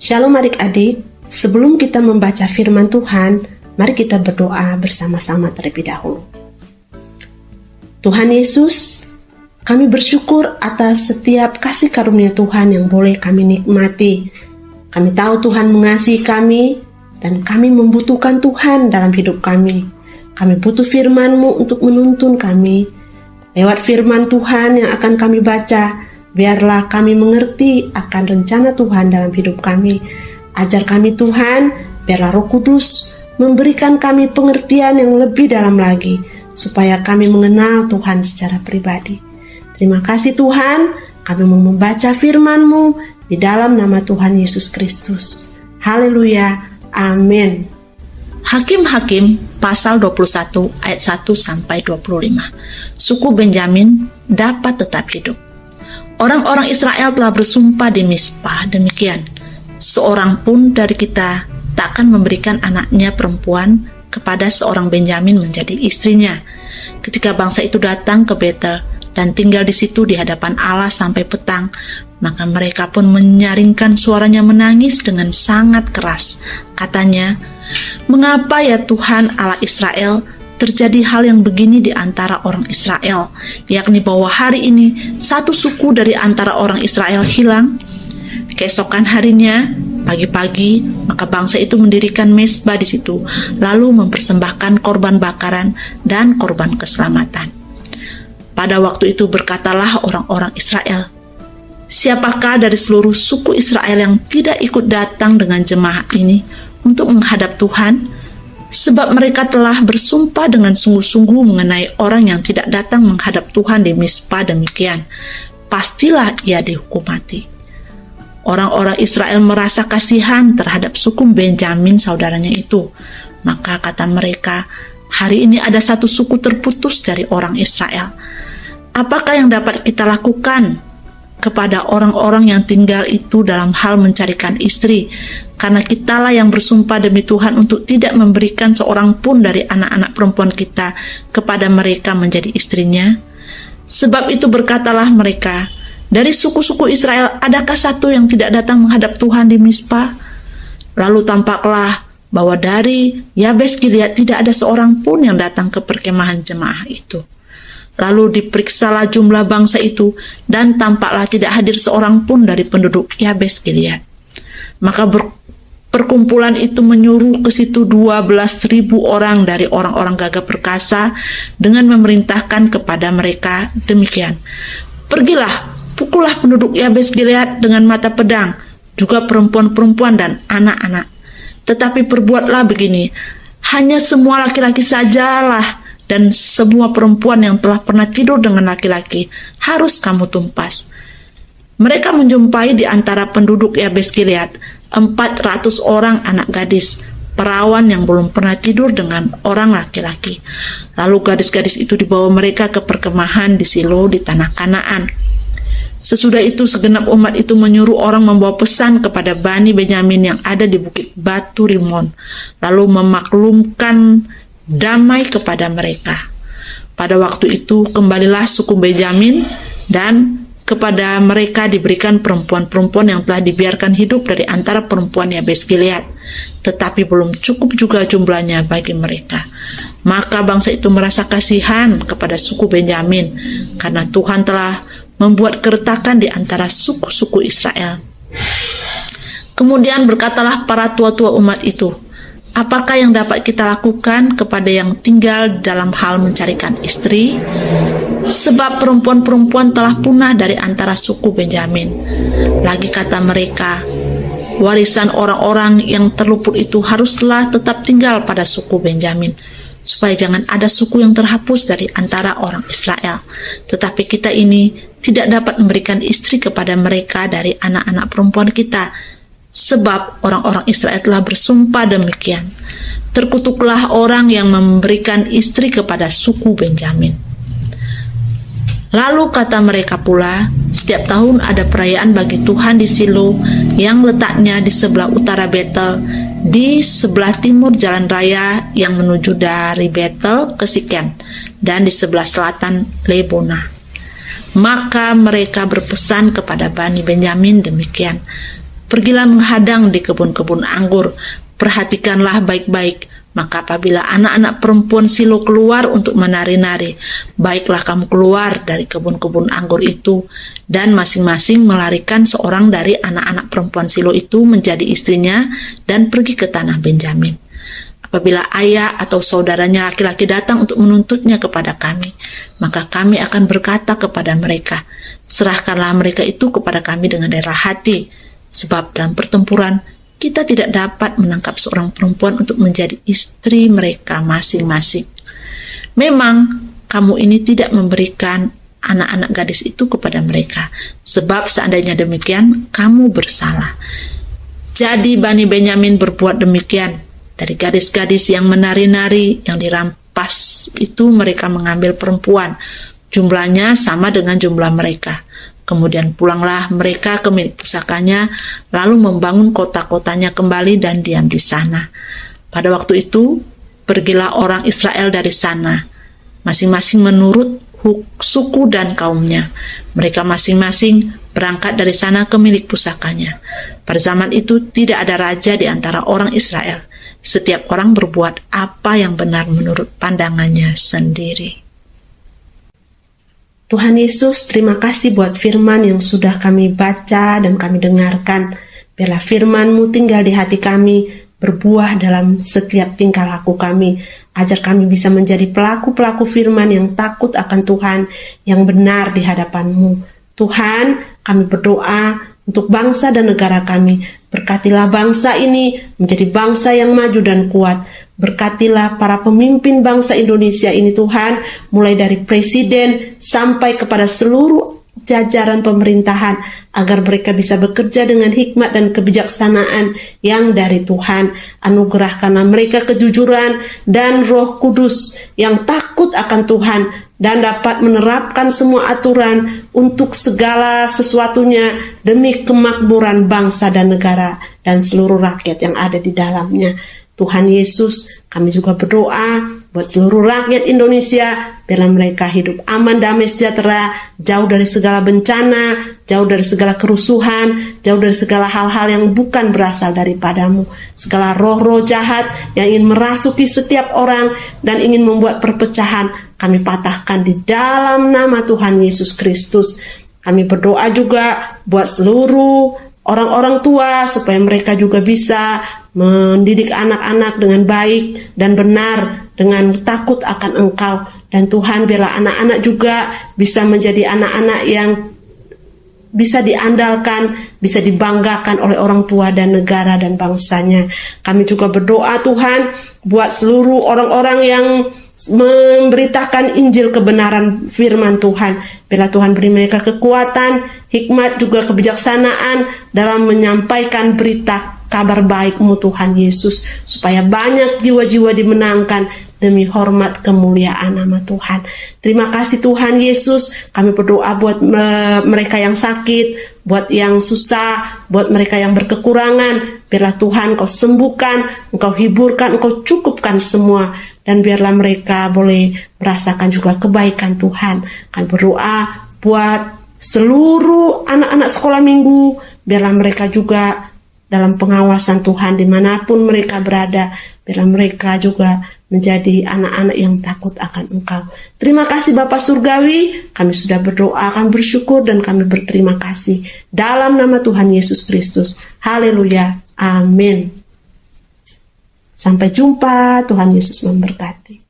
Shalom adik-adik, sebelum kita membaca firman Tuhan, mari kita berdoa bersama-sama terlebih dahulu. Tuhan Yesus, kami bersyukur atas setiap kasih karunia Tuhan yang boleh kami nikmati. Kami tahu Tuhan mengasihi kami dan kami membutuhkan Tuhan dalam hidup kami. Kami butuh firman-Mu untuk menuntun kami. Lewat firman Tuhan yang akan kami baca, biarlah kami mengerti akan rencana Tuhan dalam hidup kami. Ajar kami Tuhan, biarlah Roh Kudus memberikan kami pengertian yang lebih dalam lagi, supaya kami mengenal Tuhan secara pribadi. Terima kasih Tuhan, kami mau membaca firman-Mu di dalam nama Tuhan Yesus Kristus. Haleluya, amin. Hakim-Hakim pasal 21 ayat 1-25. Suku Benyamin dapat tetap hidup. Orang-orang Israel telah bersumpah di Mizpah demikian, seorang pun dari kita tak akan memberikan anaknya perempuan kepada seorang Benyamin menjadi istrinya. Ketika bangsa itu datang ke Betel dan tinggal di situ di hadapan Allah sampai petang, maka mereka pun menyaringkan suaranya menangis dengan sangat keras. Katanya, "Mengapa ya Tuhan Allah Israel, terjadi hal yang begini di antara orang Israel, yakni bahwa hari ini satu suku dari antara orang Israel hilang?" Keesokan harinya, pagi-pagi, maka bangsa itu mendirikan mezbah di situ, lalu mempersembahkan korban bakaran dan korban keselamatan. Pada waktu itu berkatalah orang-orang Israel, "Siapakah dari seluruh suku Israel yang tidak ikut datang dengan jemaah ini untuk menghadap Tuhan? Sebab mereka telah bersumpah dengan sungguh-sungguh mengenai orang yang tidak datang menghadap Tuhan di Mizpah demikian. Pastilah ia dihukum mati." Orang-orang Israel merasa kasihan terhadap suku Benyamin saudaranya itu. Maka kata mereka, "Hari ini ada satu suku terputus dari orang Israel. Apakah yang dapat kita lakukan kepada orang-orang yang tinggal itu dalam hal mencarikan istri? Karena kitalah yang bersumpah demi Tuhan untuk tidak memberikan seorang pun dari anak-anak perempuan kita kepada mereka menjadi istrinya." Sebab itu berkatalah mereka, "Dari suku-suku Israel adakah satu yang tidak datang menghadap Tuhan di Mizpah?" Lalu tampaklah bahwa dari Yabes Gilead tidak ada seorang pun yang datang ke perkemahan jemaah itu. Lalu diperiksalah jumlah bangsa itu, dan tampaklah tidak hadir seorang pun dari penduduk Yabes Gilead. Maka perkumpulan itu menyuruh ke situ 12.000 orang dari orang-orang gagah perkasa dengan memerintahkan kepada mereka demikian, "Pergilah, pukullah penduduk Yabes Gilead dengan mata pedang, juga perempuan-perempuan dan anak-anak. Tetapi perbuatlah begini, hanya semua laki-laki sajalah dan semua perempuan yang telah pernah tidur dengan laki-laki harus kamu tumpas." Mereka menjumpai di antara penduduk Yabes Gilead 400 orang anak gadis, perawan yang belum pernah tidur dengan orang laki-laki. Lalu gadis-gadis itu dibawa mereka ke perkemahan di Silo di tanah Kanaan. Sesudah itu segenap umat itu menyuruh orang membawa pesan kepada Bani Benyamin yang ada di bukit Batu Rimon, lalu memaklumkan damai kepada mereka. Pada waktu itu kembalilah suku Benyamin, dan kepada mereka diberikan perempuan-perempuan yang telah dibiarkan hidup dari antara perempuan Yabes Gilead, tetapi belum cukup juga jumlahnya bagi mereka. Maka bangsa itu merasa kasihan kepada suku Benyamin, karena Tuhan telah membuat keretakan di antara suku-suku Israel. Kemudian berkatalah para tua-tua umat itu, "Apakah yang dapat kita lakukan kepada yang tinggal dalam hal mencarikan istri? Sebab perempuan-perempuan telah punah dari antara suku Benyamin." Lagi kata mereka, "Warisan orang-orang yang terluput itu haruslah tetap tinggal pada suku Benyamin, supaya jangan ada suku yang terhapus dari antara orang Israel. Tetapi kita ini tidak dapat memberikan istri kepada mereka dari anak-anak perempuan kita, sebab orang-orang Israel telah bersumpah demikian. Terkutuklah orang yang memberikan istri kepada suku Benyamin." Lalu kata mereka pula, "Setiap tahun ada perayaan bagi Tuhan di Silo yang letaknya di sebelah utara Betel, di sebelah timur jalan raya yang menuju dari Betel ke Sikem, dan di sebelah selatan Lebona." Maka mereka berpesan kepada Bani Benyamin demikian, Pergilah menghadang di kebun-kebun anggur, perhatikanlah baik-baik. Maka apabila anak-anak perempuan Silo keluar untuk menari-nari, baiklah kamu keluar dari kebun-kebun anggur itu, dan masing-masing melarikan seorang dari anak-anak perempuan Silo itu menjadi istrinya dan pergi ke tanah Benjamin. Apabila ayah atau saudaranya laki-laki datang untuk menuntutnya kepada kami, maka kami akan berkata kepada mereka, serahkanlah mereka itu kepada kami dengan rela hati, sebab dalam pertempuran kita tidak dapat menangkap seorang perempuan untuk menjadi istri mereka masing-masing. Memang kamu ini tidak memberikan anak-anak gadis itu kepada mereka, sebab seandainya demikian kamu bersalah. Jadi Bani Benyamin berbuat demikian. Dari gadis-gadis yang menari-nari yang dirampas itu mereka mengambil perempuan, jumlahnya sama dengan jumlah mereka. Kemudian pulanglah mereka ke milik pusakanya, lalu membangun kota-kotanya kembali dan diam di sana. Pada waktu itu, pergilah orang Israel dari sana, masing-masing menurut suku dan kaumnya. Mereka masing-masing berangkat dari sana ke milik pusakanya. Pada zaman itu tidak ada raja di antara orang Israel. Setiap orang berbuat apa yang benar menurut pandangannya sendiri. Tuhan Yesus, terima kasih buat firman yang sudah kami baca dan kami dengarkan. Biarlah firman-Mu tinggal di hati kami, berbuah dalam setiap tingkah laku kami. Ajar kami bisa menjadi pelaku-pelaku firman yang takut akan Tuhan, yang benar di hadapan-Mu. Tuhan, kami berdoa untuk bangsa dan negara kami. Berkatilah bangsa ini menjadi bangsa yang maju dan kuat. Berkatilah para pemimpin bangsa Indonesia ini Tuhan, mulai dari presiden sampai kepada seluruh jajaran pemerintahan, agar mereka bisa bekerja dengan hikmat dan kebijaksanaan yang dari Tuhan. Anugerahkanlah mereka kejujuran dan Roh Kudus yang takut akan Tuhan, dan dapat menerapkan semua aturan untuk segala sesuatunya demi kemakmuran bangsa dan negara dan seluruh rakyat yang ada di dalamnya. Tuhan Yesus, kami juga berdoa buat seluruh rakyat Indonesia, biarlah mereka hidup aman, damai, sejahtera, jauh dari segala bencana, jauh dari segala kerusuhan, jauh dari segala hal-hal yang bukan berasal daripada-Mu. Segala roh-roh jahat yang ingin merasuki setiap orang dan ingin membuat perpecahan, kami patahkan di dalam nama Tuhan Yesus Kristus. Kami berdoa juga buat seluruh orang-orang tua supaya mereka juga bisa mendidik anak-anak dengan baik dan benar, dengan takut akan Engkau. Dan Tuhan, biarlah anak-anak juga bisa menjadi anak-anak yang bisa diandalkan, bisa dibanggakan oleh orang tua dan negara dan bangsanya. Kami juga berdoa Tuhan buat seluruh orang-orang yang memberitakan Injil kebenaran firman Tuhan. Biarlah Tuhan beri mereka kekuatan, hikmat, juga kebijaksanaan dalam menyampaikan berita kabar baik-Mu Tuhan Yesus, supaya banyak jiwa-jiwa dimenangkan demi hormat kemuliaan nama Tuhan. Terima kasih Tuhan Yesus. Kami berdoa buat mereka yang sakit, buat yang susah, buat mereka yang berkekurangan. Biarlah Tuhan Engkau sembuhkan, Engkau hiburkan, Engkau cukupkan semua. Dan biarlah mereka boleh merasakan juga kebaikan Tuhan. Kami berdoa buat seluruh anak-anak sekolah minggu. Biarlah mereka juga dalam pengawasan Tuhan dimanapun mereka berada. Biarlah mereka juga menjadi anak-anak yang takut akan Engkau. Terima kasih Bapa Surgawi. Kami sudah berdoa, kami bersyukur dan kami berterima kasih. Dalam nama Tuhan Yesus Kristus. Haleluya. Amin. Sampai jumpa. Tuhan Yesus memberkati.